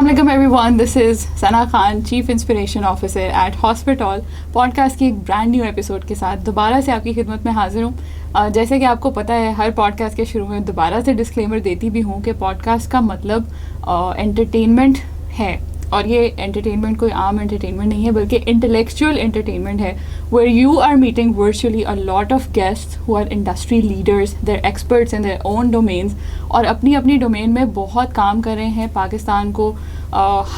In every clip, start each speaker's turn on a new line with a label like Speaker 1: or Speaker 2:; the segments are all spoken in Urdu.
Speaker 1: السلام علیکم everyone, this is Sana Khan, chief inspiration officer at hospital. Podcast کی ایک برانڈ نیو ایپیسوڈ کے ساتھ دوبارہ سے آپ کی خدمت میں حاضر ہوں. جیسے کہ آپ کو پتہ ہے, ہر پوڈ کاسٹ کے شروع میں دوبارہ سے ڈسکلیمر دیتی بھی ہوں کہ پوڈ کاسٹ کا مطلب انٹرٹینمنٹ ہے, اور یہ انٹرٹینمنٹ کوئی عام انٹرٹینمنٹ نہیں ہے بلکہ انٹلیکچوئل انٹرٹینمنٹ ہے, where you are meeting virtually a lot of guest who are industry leaders, they're experts in their own domains, اور اپنی اپنی ڈومین میں بہت کام کر رہے ہیں. پاکستان کو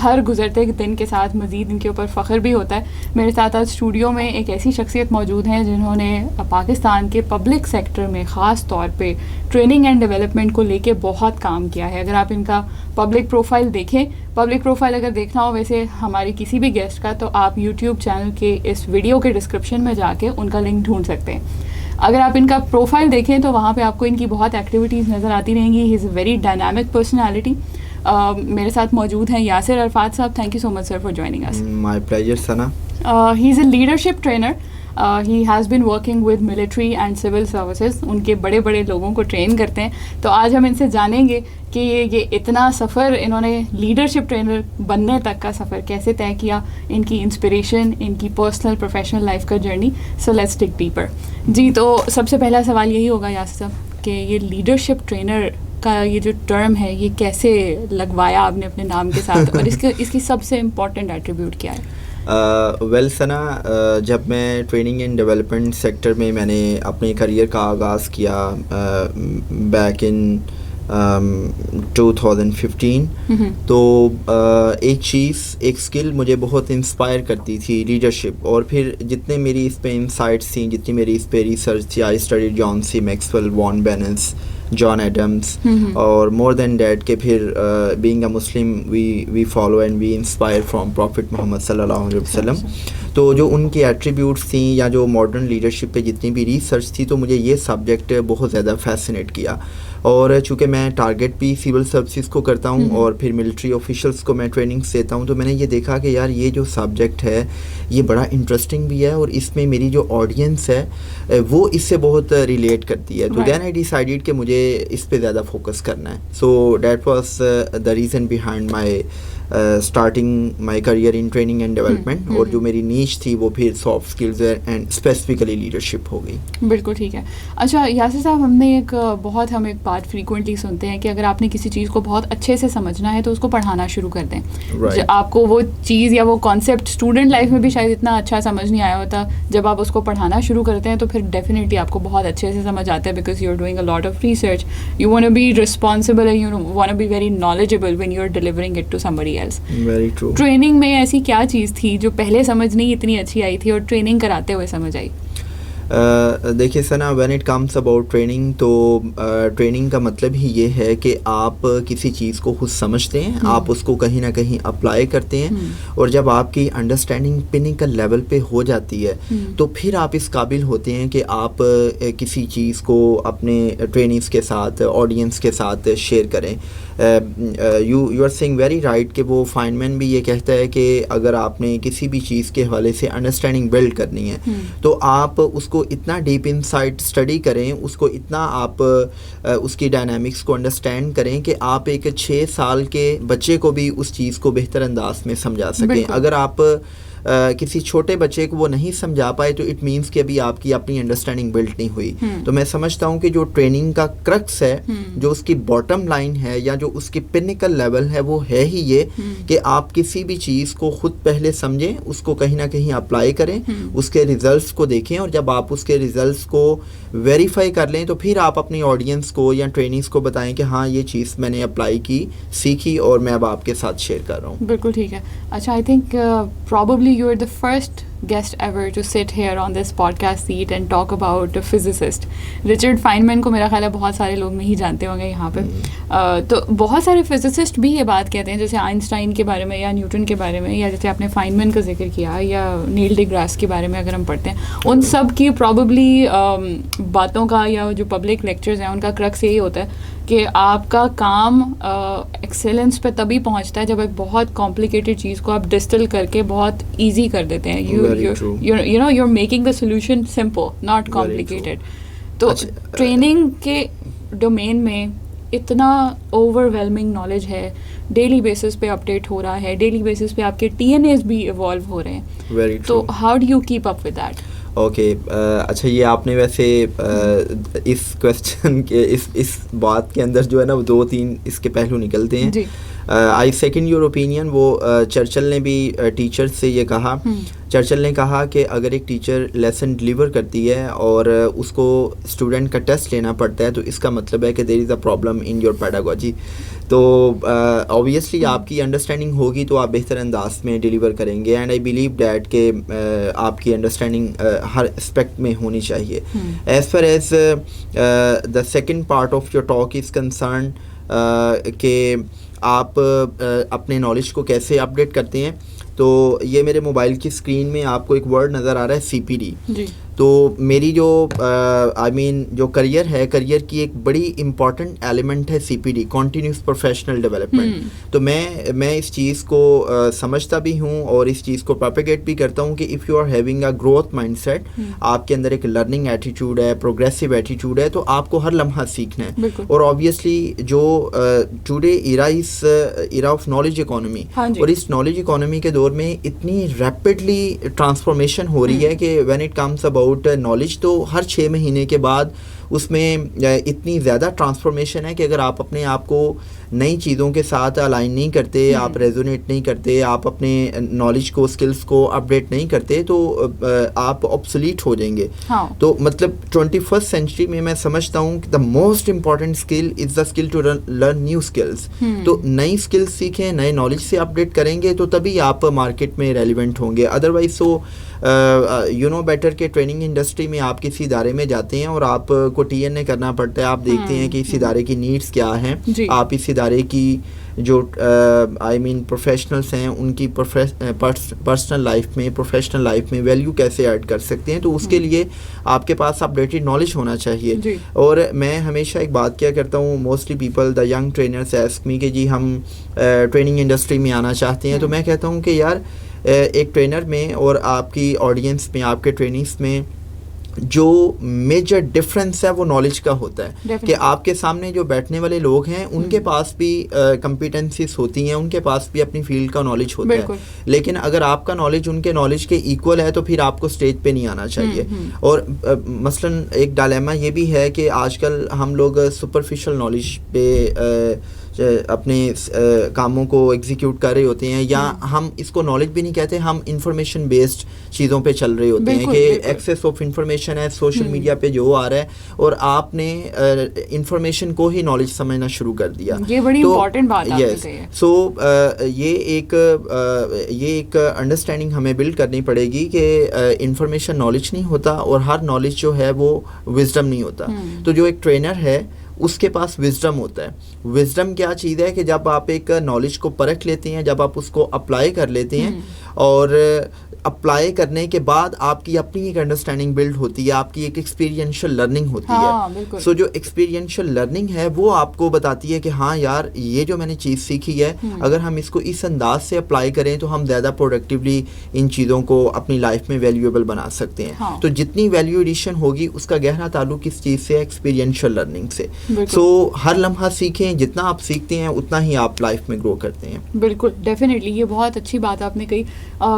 Speaker 1: ہر گزرتے دن کے ساتھ مزید ان کے اوپر فخر بھی ہوتا ہے. میرے ساتھ آج اسٹوڈیو میں ایک ایسی شخصیت موجود ہیں جنہوں نے پاکستان کے پبلک سیکٹر میں خاص طور پہ ٹریننگ اینڈ ڈیولپمنٹ کو لے کے بہت کام کیا ہے. اگر آپ ان کا پبلک پروفائل دیکھیں, پبلک پروفائل اگر دیکھنا ہو ویسے ہماری کسی بھی گیسٹ کا, تو آپ یوٹیوب چینل کے اس ویڈیو کے ڈسکرپشن میں جا کے ان کا لنک ڈھونڈ سکتے ہیں. اگر آپ ان کا پروفائل دیکھیں تو وہاں پہ آپ کو ان کی بہت ایکٹیویٹیز نظر آتی رہیں گی. He is a very dynamic personality. میرے ساتھ موجود ہیں یاسر عرفات صاحب. Thank you so much sir for joining us.
Speaker 2: My pleasure Sana.
Speaker 1: He is a leadership trainer. He has been working with military and civil services. ان کے بڑے بڑے لوگوں کو ٹرین کرتے ہیں. تو آج ہم ان سے جانیں گے کہ یہ اتنا سفر انہوں نے لیڈرشپ ٹرینر بننے تک کا سفر کیسے طے کیا, ان کی انسپریشن, ان کی پرسنل پروفیشنل لائف کا journey. So let's dig deeper. جی, تو سب سے پہلا سوال یہی ہوگا یاسر صاحب کہ یہ لیڈرشپ ٹرینر کا یہ جو ٹرم ہے یہ کیسے لگوایا آپ نے اپنے نام کے ساتھ, اور اس کی سب سے امپورٹنٹ ایٹریبیوٹ کیا ہے؟
Speaker 2: ویل ثنا, جب میں ٹریننگ اینڈ ڈیولپمنٹ سیکٹر میں نے اپنے کریئر کا آغاز کیا بیک ان 2015, تو ایک چیز, ایک اسکل مجھے بہت انسپائر کرتی تھی, لیڈرشپ. اور پھر جتنے میری اس پہ انسائٹس تھیں, جتنی میری اس پہ ریسرچ تھی, I study John C Maxwell, Warren Bennis, John Adams, اور مور دین دیٹ کہ پھر being a Muslim we follow and we inspire from prophet Muhammad صلی اللہ علیہ وسلم. تو جو ان کی ایٹریبیوٹس تھیں یا جو ماڈرن لیڈرشپ پہ جتنی بھی ریسرچ تھی, تو مجھے یہ سبجیکٹ بہت زیادہ فیسنیٹ کیا. اور چونکہ میں ٹارگیٹ بھی سول سروسز کو کرتا ہوں اور پھر ملٹری آفیشلس کو میں ٹریننگس دیتا ہوں, تو میں نے یہ دیکھا کہ یار یہ جو سبجیکٹ ہے یہ بڑا انٹرسٹنگ بھی ہے, اور اس میں میری جو آڈینس ہے وہ اس سے بہت ریلیٹ کرتی ہے. تو دین آئی ڈیسائیڈیڈ کہ مجھے اس پہ زیادہ فوکس کرنا ہے. So that was the reason behind my starting my career in training and development. اور جو میری نیچ تھی وہ پھر soft skills and specifically leadership ہو گئی.
Speaker 1: بالکل ٹھیک ہے. اچھا یاسر صاحب, ہم ایک بات فریکوینٹلی سنتے ہیں کہ اگر آپ نے کسی چیز کو بہت اچھے سے سمجھنا ہے تو اس کو پڑھانا شروع کر دیں. آپ کو وہ چیز یا وہ کانسیپٹ اسٹوڈنٹ لائف میں بھی شاید اتنا اچھا سمجھ نہیں آیا ہوتا, جب آپ اس کو پڑھانا شروع کرتے ہیں تو پھر ڈیفینیٹلی آپ کو بہت اچھے سے سمجھ آتا ہے, because you are doing a lot of research, you want to be responsible, you want to be very knowledgeable when you are delivering it to somebody else.
Speaker 2: Very true.
Speaker 1: Training میں ایسی کیا چیز تھی جو پہلے سمجھ نہیں اتنی اچھی آئی تھی اور ٹریننگ کراتے ہوئے سمجھ آئی؟
Speaker 2: دیکھیے Sana, when it comes about training, تو ٹریننگ کا مطلب ہی یہ ہے کہ آپ کسی چیز کو خود سمجھتے ہیں, آپ اس کو کہیں نہ کہیں اپلائی کرتے ہیں, اور جب آپ کی انڈرسٹینڈنگ پنیکل لیول پہ ہو جاتی ہے تو پھر آپ اس قابل ہوتے ہیں کہ آپ کسی چیز کو اپنے ٹریننگس کے ساتھ, آڈینس کے ساتھ شیئر کریں. You are saying very right کہ وہ فائنمین بھی یہ کہتا ہے کہ اگر آپ نے کسی بھی چیز کے حوالے سے انڈرسٹینڈنگ بلڈ کرنی ہے تو آپ اس کو اتنا ڈیپ انسائٹ اسٹڈی کریں, اس کو اتنا آپ اس کی ڈائنامکس کو انڈرسٹینڈ کریں کہ آپ ایک 6 سال کے بچے کو بھی اس چیز کو بہتر انداز میں سمجھا سکیں. اگر آپ کسی چھوٹے بچے کو وہ نہیں سمجھا پائے تو اٹ مینس کہ ابھی آپ کی اپنی انڈرسٹینڈنگ بلڈ نہیں ہوئی. تو میں سمجھتا ہوں کہ جو ٹریننگ کا کرکس ہے, جو اس کی باٹم لائن ہے یا جو اس کی پنیکل لیول ہے, وہ ہے ہی یہ کہ آپ کسی بھی چیز کو خود پہلے سمجھیں, اس کو کہیں نہ کہیں اپلائی کریں, اس کے ریزلٹس کو دیکھیں, اور جب آپ اس کے ریزلٹس کو ویریفائی کر لیں تو پھر آپ اپنی آڈینس کو یا ٹریننگس کو بتائیں کہ ہاں یہ چیز میں نے اپلائی کی, سیکھی, اور میں اب آپ کے ساتھ شیئر کر رہا ہوں.
Speaker 1: بالکل ٹھیک ہے. اچھا, I think probably you are the first guest ever to sit here on this podcast seat and talk about a physicist. Richard Feynman کو میرا خیال ہے بہت سارے لوگ نہیں جانتے ہوں گے یہاں پہ. تو بہت سارے فزسسٹ بھی یہ بات کہتے ہیں, جیسے آئنسٹائن کے بارے میں یا نیوٹن کے بارے میں, یا جیسے آپ نے فائنمین کا ذکر کیا, یا نیل ڈی گراس کے بارے میں اگر ہم پڑھتے ہیں, ان سب کی پرابیبلی باتوں کا یا جو پبلک لیکچرز ہیں ان کا کرکس یہی ہوتا ہے کہ آپ کا کام ایکسیلنس پہ تبھی پہنچتا ہے جب ایک بہت کمپلیکیٹڈ چیز کو آپ ڈسٹل کر کے بہت ایزی کر دیتے ہیں. You know you are making the solution simple, not complicated. تو ٹریننگ کے ڈومین میں اتنا اوور ویلمنگ نالج ہے, ڈیلی بیسس پہ اپڈیٹ ہو رہا ہے, ڈیلی بیسس پہ آپ کے TNAs بھی ایوالو ہو رہے ہیں, تو how do you keep up with that?
Speaker 2: Okay, اچھا یہ آپ نے ویسے اس کویسچن کے اس بات کے اندر جو ہے نا وہ 2-3 اس کے پہلو نکلتے ہیں. آئی سیکنڈ یور اوپینین. وہ چرچل نے بھی ٹیچر سے یہ کہا, چرچل نے کہا کہ اگر ایک ٹیچر لیسن ڈلیور کرتی ہے اور اس کو اسٹوڈنٹ کا ٹیسٹ لینا پڑتا ہے تو اس کا مطلب ہے کہ there is a problem in your pedagogy. تو اوبیسلی آپ کی انڈرسٹینڈنگ ہوگی تو آپ بہتر انداز میں ڈلیور کریں گے, اینڈ آئی بلیو دیٹ کہ آپ کی انڈرسٹینڈنگ ہر اسپیکٹ میں ہونی چاہیے. As far as the second part of your talk is concern کہ آپ اپنے نالج کو کیسے اپڈیٹ کرتے ہیں, تو یہ میرے موبائل کی اسکرین میں آپ کو ایک ورڈ نظر آ رہا ہے CPD. تو میری جو جو کریئر ہے, کریئر کی ایک بڑی امپورٹنٹ ایلیمنٹ ہے CPD, کنٹینیوس پروفیشنل ڈیولپمنٹ. تو میں اس چیز کو سمجھتا بھی ہوں اور اس چیز کو پروپیگیٹ بھی کرتا ہوں کہ if you are having a growth mindset, آپ کے اندر ایک لرننگ ایٹیٹیوڈ ہے, پروگریسو ایٹیٹیوڈ ہے, تو آپ کو ہر لمحہ سیکھنا ہے. اور آبویسلی جو today era is era of knowledge economy, اور اس نالج اکانومی کے دور میں اتنی ریپڈلی ٹرانسفارمیشن ہو رہی ہے کہ when it comes about knowledge, تو ہر 6 مہینے کے بعد اس میں اتنی زیادہ ٹرانسفارمیشن ہے کہ اگر آپ اپنے آپ کو نئی چیزوں کے ساتھ الائن نہیں کرتے, آپ ریزونیٹ نہیں کرتے, آپ اپنے نالج کو, اسکلس کو اپڈیٹ نہیں کرتے, تو آپ آبسولیٹ ہو جائیں گے. تو مطلب 21st سینچری میں سمجھتا ہوں کہ the most important skill is the skill to learn new skills. تو نئی اسکلس سیکھیں, نئے نالج سے اپڈیٹ کریں گے تو تبھی آپ مارکیٹ میں ریلیونٹ ہوں گے. Otherwise so you know better کہ ٹریننگ انڈسٹری میں آپ کسی ادارے میں جاتے ہیں اور آپ کو TNA کرنا پڑتا ہے, آپ دیکھتے ہیں کہ اس ادارے کی نیڈس کیا ہیں, آپ اس ادارے کی جو پروفیشنلس ہیں ان کی پرسنل لائف میں, پروفیشنل لائف میں ویلیو کیسے ایڈ کر سکتے ہیں, تو اس کے لیے آپ کے پاس اپڈیٹڈ نالج ہونا چاہیے. اور میں ہمیشہ ایک بات کیا کرتا ہوں, mostly people the young trainers ask me کہ جی ہم ٹریننگ انڈسٹری میں آنا چاہتے ہیں, تو میں کہتا ہوں کہ یار ایک ٹرینر میں اور آپ کی آڈینس میں, آپ کے ٹریننگس میں جو میجر ڈفرینس ہے وہ نالج کا ہوتا ہے کہ آپ کے سامنے جو بیٹھنے والے لوگ ہیں ان کے پاس بھی کمپیٹنسیز ہوتی ہیں, ان کے پاس بھی اپنی فیلڈ کا نالج ہوتا ہے, لیکن اگر آپ کا نالج ان کے نالج کے ایکول ہے تو پھر آپ کو اسٹیج پہ نہیں آنا چاہیے. اور مثلاً ایک ڈائلیما یہ بھی ہے کہ آج کل ہم لوگ سپرفیشل نالج پہ اپنے کاموں کو ایگزیکیوٹ کر رہے ہوتے ہیں, یا ہم اس کو نالج بھی نہیں کہتے, ہم انفارمیشن بیسڈ چیزوں پہ چل رہے ہوتے ہیں کہ ایکسیس آف انفارمیشن ہے سوشل میڈیا پہ جو آ رہا ہے, اور آپ نے انفارمیشن کو ہی نالج سمجھنا شروع کر دیا.
Speaker 1: یہ بڑی امپورٹنٹ بات ہے.
Speaker 2: سو یہ ایک انڈرسٹینڈنگ ہمیں بلڈ کرنی پڑے گی کہ انفارمیشن نالج نہیں ہوتا, اور ہر نالج جو ہے وہ وزڈم نہیں ہوتا. تو جو ایک ٹرینر ہے اس کے پاس وزڈم ہوتا ہے. وزڈم کیا چیز ہے کہ جب آپ ایک نالج کو پرکھ لیتے ہیں, جب آپ اس کو اپلائی کر لیتے ہیں, اور اپلائی کرنے کے بعد آپ کی اپنی ایک انڈرسٹینڈنگ بلڈ ہوتی ہے, آپ کی ایک ایکسپیرینشیل لرننگ ہوتی ہے. سو جو ایکسپیرینشیل لرننگ ہے وہ آپ کو بتاتی ہے کہ ہاں یار یہ جو میں نے چیز سیکھی ہے, اگر ہم اس کو اس انداز سے اپلائی کریں تو ہم زیادہ پروڈکٹیولی ان چیزوں کو اپنی لائف میں ویلیویبل بنا سکتے ہیں. تو جتنی ویلیو ایڈیشن ہوگی اس کا گہرا تعلق اس چیز سے, ایکسپیرینشیل لرننگ سے. سو ہر لمحہ سیکھیں, جتنا آپ سیکھتے ہیں اتنا ہی آپ لائف میں گرو کرتے ہیں.
Speaker 1: بالکل, ڈیفینیٹلی یہ بہت اچھی بات آپ نے کہی.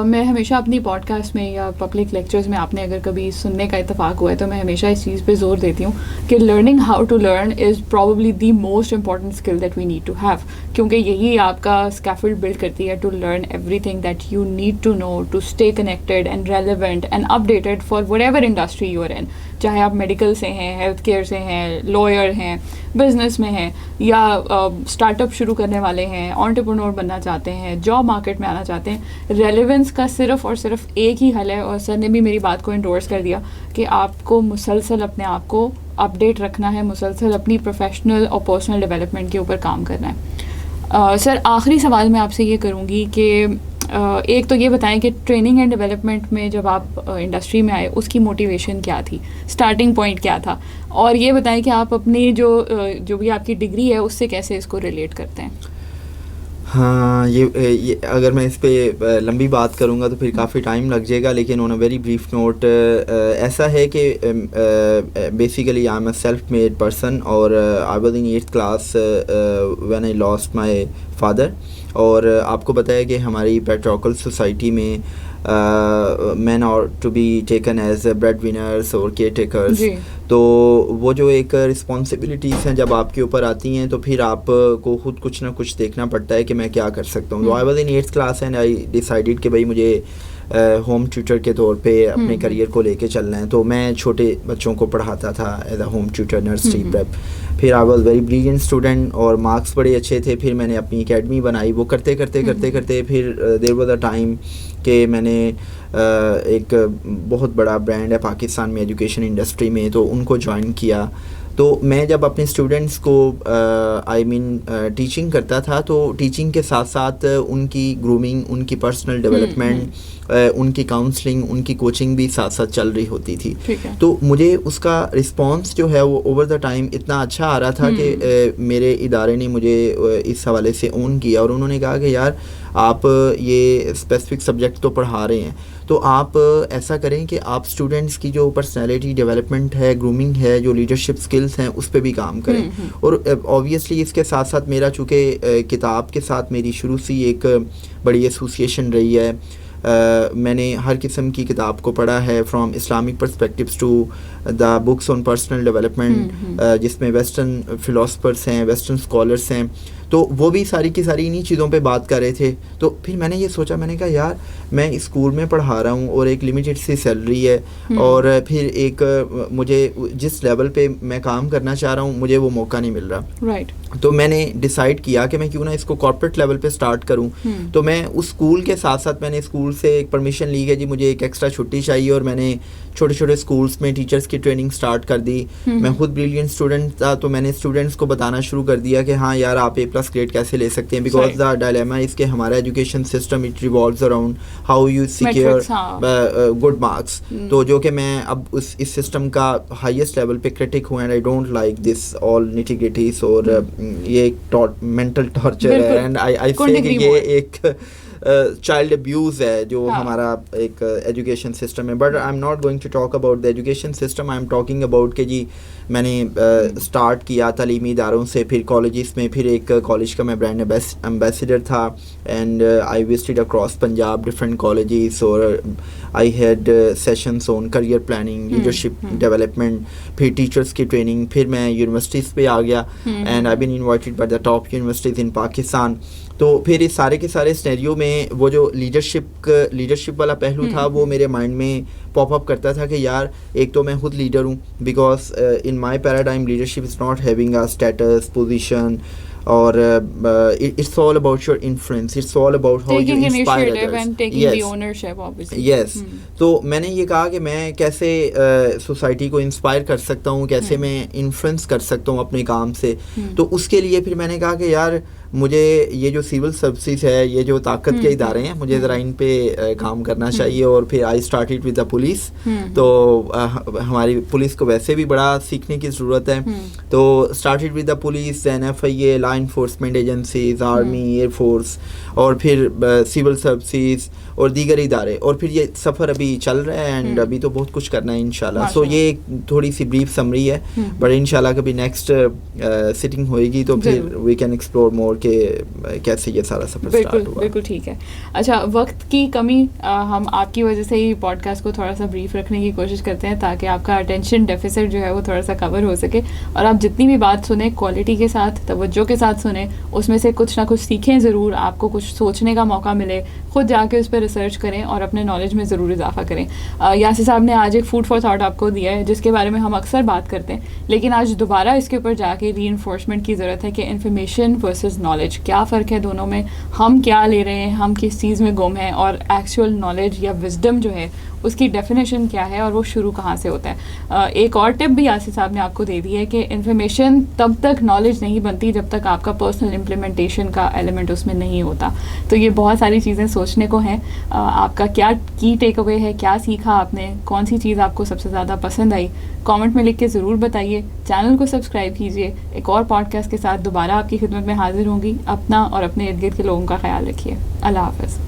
Speaker 1: میں ہمیشہ اپنی پوڈ کاسٹ میں یا پبلک لیکچرز میں آپ نے اگر کبھی سننے کا اتفاق ہوا ہے تو میں ہمیشہ اس چیز پہ زور دیتی ہوں کہ learning how to learn is probably the most important skill that we need to have, کیونکہ یہی آپ کا اسکیفولڈ بلڈ کرتی ہے to learn everything that you need to know to stay connected and relevant and updated for whatever industry you are in, چاہے آپ میڈیکل سے ہیں, ہیلتھ کیئر سے ہیں, لائر ہیں, بزنس میں ہیں, یا اسٹارٹ اپ شروع کرنے والے ہیں, انٹرپرنور بننا چاہتے ہیں, جاب مارکیٹ میں آنا چاہتے ہیں. ریلیونس کا صرف اور صرف ایک ہی حل ہے, اور سر نے بھی میری بات کو انڈورس کر دیا کہ آپ کو مسلسل اپنے آپ کو اپڈیٹ رکھنا ہے, مسلسل اپنی پروفیشنل اور پرسنل ڈیولپمنٹ کے اوپر کام کرنا ہے. سر آخری سوال میں آپ سے یہ کروں گی کہ ایک تو یہ بتائیں کہ ٹریننگ اینڈ ڈیولپمنٹ میں جب آپ انڈسٹری میں آئے اس کی موٹیویشن کیا تھی, اسٹارٹنگ پوائنٹ کیا تھا, اور یہ بتائیں کہ آپ اپنی جو بھی آپ کی ڈگری ہے اس سے کیسے اس کو ریلیٹ کرتے ہیں.
Speaker 2: ہاں یہ اگر میں اس پہ لمبی بات کروں گا تو پھر کافی ٹائم لگ جائے گا, لیکن on a very brief note ایسا ہے کہ basically I am a self made person, اور I was in 8th class when I lost my father. اور آپ کو پتہ ہے کہ ہماری پیٹریارکل سوسائٹی میں men are to be taken as bread winners اور کیئر ٹیکرس, تو وہ جو ایک رسپانسبلٹیز ہیں جب آپ کے اوپر آتی ہیں تو پھر آپ کو خود کچھ نہ کچھ دیکھنا پڑتا ہے کہ میں کیا کر سکتا ہوں. تو آئی was in 8th class and I decided کہ بھائی مجھے ہوم ٹیوٹر کے طور پہ اپنے کریئر کو لے کے چلنا ہے. تو میں چھوٹے بچوں کو پڑھاتا تھا as a home tutor, nursery prep. پھر I was very brilliant student اور مارکس بڑے اچھے تھے. پھر میں نے اپنی اکیڈمی بنائی. وہ کرتے کرتے پھر دیر واز اے ٹائم کہ میں نے ایک بہت بڑا برانڈ ہے پاکستان میں ایجوکیشن انڈسٹری میں, تو ان کو جوائن کیا. تو میں جب اپنے اسٹوڈنٹس کو ٹیچنگ کرتا تھا تو ٹیچنگ کے ساتھ ساتھ ان کی گرومنگ, ان کی پرسنل ڈیولپمنٹ, ان کی کاؤنسلنگ, ان کی کوچنگ بھی ساتھ ساتھ چل رہی ہوتی تھی. تو مجھے اس کا رسپانس جو ہے وہ اوور دا ٹائم اتنا اچھا آ رہا تھا کہ میرے ادارے نے مجھے اس حوالے سے اون کیا, اور انہوں نے کہا کہ یار آپ یہ اسپیسیفک سبجیکٹ تو پڑھا رہے ہیں, تو آپ ایسا کریں کہ آپ اسٹوڈنٹس کی جو پرسنالٹی ڈیولپمنٹ ہے, گرومنگ ہے, جو لیڈرشپ اسکلس ہیں, اس پہ بھی کام کریں. اور اوبویسلی اس کے ساتھ ساتھ میرا چونکہ کتاب کے ساتھ میری شروع سے ایک بڑی ایسوسیشن رہی ہے. میں نے ہر قسم کی کتاب کو پڑھا ہے, from Islamic perspectives to the books on personal development, جس میں ویسٹرن فلاسفرس ہیں, ویسٹرن اسکالرس ہیں, تو وہ بھی ساری کی ساری انہی چیزوں پہ بات کر رہے تھے. تو پھر میں نے یہ سوچا, میں نے کہا یار میں اسکول میں پڑھا رہا ہوں اور ایک لمیٹڈ سی سیلری ہے, اور پھر ایک مجھے جس لیول پہ میں کام کرنا چاہ رہا ہوں مجھے وہ موقع نہیں مل رہا.
Speaker 1: رائٹ.
Speaker 2: تو میں نے ڈیسائیڈ کیا کہ میں کیوں نہ اس کو کارپوریٹ لیول پہ سٹارٹ کروں. تو میں اس اسکول کے ساتھ ساتھ میں نے اسکول سے ایک پرمیشن لی کہ جی مجھے ایک ایکسٹرا چھٹی چاہیے, اور میں نے چھوٹے چھوٹے اسکولس میں ٹیچرس کی ٹریننگ سٹارٹ کر دی. میں خود بریلینٹ اسٹوڈنٹ تھا, تو میں نے اسٹوڈنٹس کو بتانا شروع کر دیا کہ ہاں یار آپ A+ گریڈ کیسے لے سکتے ہیں, بیکاز دا ڈائلیما اس کے ہمارا education system it revolves around how you secure good marks. تو جو کہ میں اب اس سسٹم کا ہائیسٹ لیول پہ کرٹک ہوں, and I don't like this all nitty gritties, اور یہ ایک مینٹل ٹارچر ہے, اینڈ آئی سے کہ یہ ایک چائلڈ ابیوز ہے جو ہمارا ایک ایجوکیشن سسٹم ہے. But I am not going to talk about the education system, I am talking about کہ جی میں نے اسٹارٹ کیا تعلیمی اداروں سے, پھر کالجز میں, پھر ایک کالج کا میں برانڈ ایمبیسڈر تھا, and I visited across Punjab different colleges, اور I had sessions on career planning, leadership development, پھر ٹیچرس کی ٹریننگ. پھر میں یونیورسٹیز پہ آ گیا, and I been invited by the top universities in Pakistan. تو پھر اس سارے کے سارے سینیریو میں وہ جو لیڈرشپ والا پہلو تھا وہ میرے مائنڈ میں پاپ اپ کرتا تھا کہ یار ایک تو میں خود لیڈر ہوں, because in my paradigm leadership is not having a status position, اور it's all about your influence, it's all about how you inspire others
Speaker 1: and taking the ownership obviously.
Speaker 2: Yes. تو میں نے یہ کہا کہ میں کیسے سوسائٹی کو انسپائر کر سکتا ہوں, کیسے میں انفلوئنس کر سکتا ہوں اپنے کام سے. تو اس کے لیے پھر میں نے کہا کہ یار مجھے یہ جو سول سروسز ہے, یہ جو طاقت کے ادارے ہیں, مجھے ذرا ان پہ کام کرنا چاہیے. اور پھر I started with the police. تو ہماری پولیس کو ویسے بھی بڑا سیکھنے کی ضرورت ہے. تو started with the police, then FIA, law enforcement agencies, army, air force, اور پھر سول سروسز اور دیگر ادارے, اور پھر یہ سفر ابھی چل رہا ہے, اینڈ ابھی تو بہت کچھ کرنا ہے انشاءاللہ. سو یہ ایک تھوڑی سی بریف سمری ہے, بٹ انشاءاللہ کبھی نیکسٹ سٹنگ ہوئے گی تو پھر وی کین ایکسپلور مور کہ کیسے یہ سارا سفر اسٹارٹ ہوا.
Speaker 1: بالکل ٹھیک ہے. اچھا, وقت کی کمی, ہم آپ کی وجہ سے ہی پوڈ کاسٹ کو تھوڑا سا بریف رکھنے کی کوشش کرتے ہیں تاکہ آپ کا اٹینشن ڈیفیسٹ جو ہے وہ تھوڑا سا کور ہو سکے, اور آپ جتنی بھی بات سنیں کوالٹی کے ساتھ, توجہ کے ساتھ سنیں, اس میں سے کچھ نہ کچھ سیکھیں ضرور, آپ کو کچھ سوچنے کا موقع ملے, خود جا کے اس پہ ریسرچ کریں اور اپنے نالج میں ضرور اضافہ کریں. یاسر صاحب نے آج ایک فوڈ فار تھاٹ آپ کو دیا ہے جس کے بارے میں ہم اکثر بات کرتے ہیں, لیکن آج دوبارہ اس کے اوپر جا کے ری انفورسمنٹ کی ضرورت ہے کہ انفارمیشن ورسز نالج, کیا فرق ہے دونوں میں, ہم کیا لے رہے ہیں, ہم کس چیز میں گم ہیں, اور ایکچوئل نالج یا وزڈم جو ہے اس کی ڈیفینیشن کیا ہے اور وہ شروع کہاں سے ہوتا ہے. ایک اور ٹپ بھی یاسر صاحب نے آپ کو دے دی ہے کہ انفارمیشن تب تک نالج نہیں بنتی جب تک آپ کا پرسنل امپلیمنٹیشن کا ایلیمنٹ اس میں نہیں ہوتا. تو یہ بہت ساری چیزیں سوچنے کو ہیں. آپ کا کیا کی ٹیک اوے ہے, کیا سیکھا آپ نے, کون سی چیز آپ کو سب سے زیادہ پسند آئی, کامنٹ میں لکھ کے ضرور بتائیے. چینل کو سبسکرائب کیجیے. ایک اور پوڈ کاسٹ کے ساتھ دوبارہ آپ کی خدمت میں حاضر ہوں گی. اپنا اور اپنے ارد گرد کے لوگوں کا خیال رکھیے. اللہ حافظ.